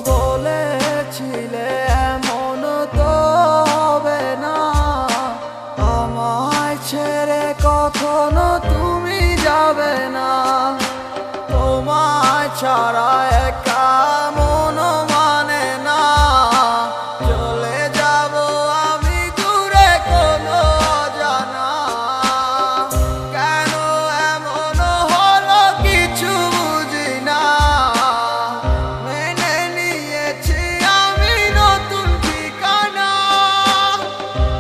বলেছিলে এমন তো হবে না, আমায় ছেড়ে কখনো তুমি যাবে না। তোমায় ছাড়া একা মন মানে না, চলে যাব আমি দূরে কোনো অজানা। কেন এমন হলো কিছু বুঝি না, মেনে নিয়েছি আমি নতুন ঠিকানা।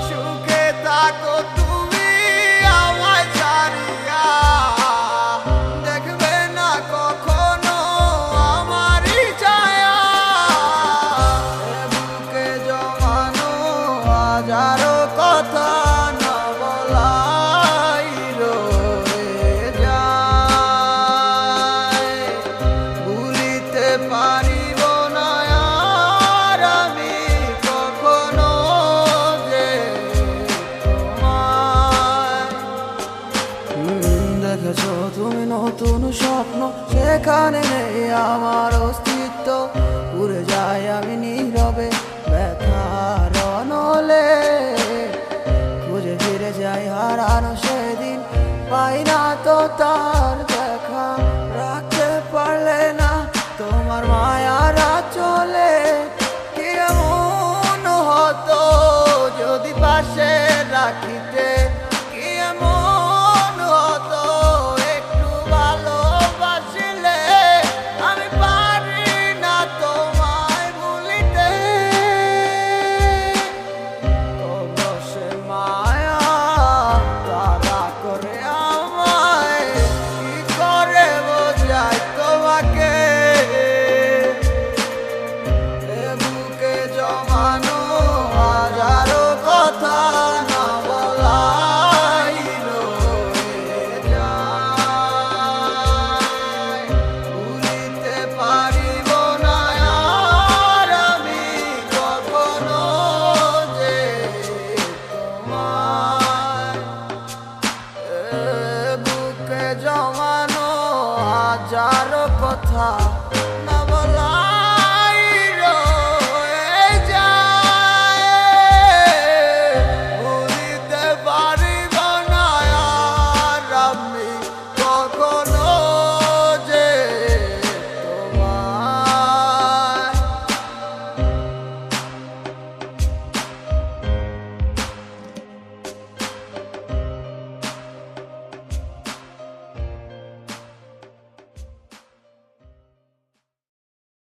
সুখে থাকো তুমি আমায় ছাড়িয়া, দেখবে না কখনো আমারই ছায়া। বুকে জমানো হাজারো কথা না বলাই রয়ে যায়, ভুলিতে পারিব না আর আমি কখনো যে তোমায়। দেখেছো তুমি নতুন স্বপ্ন, সেখানে নেই আমার অস্তিত্ব। উড়ে যাই আমি নীরবে ব্যথার অনলে, খুঁজে ফিরে যাই হারানো সেদিন, পাই না তো তার দেখা। রাখতে পারলে না তোমার মায়ারা চলে, কি এমন হতো যদি পাশে রাখিতে, কি এমন হতো একটু ভালোবাসিলে। আমি পারি না তোমায় ভুলিতে, তবু সে মায়া তারা করে আমায়, কি করে বোঝাই তোমাকে। এ বুকে জমানো হাজারো কথা না বলাই রয়ে যায়, ভুলিতে পারিব না আর আমি কখনো যে তোমায়। এ বুকে জমানো হাজারো কথা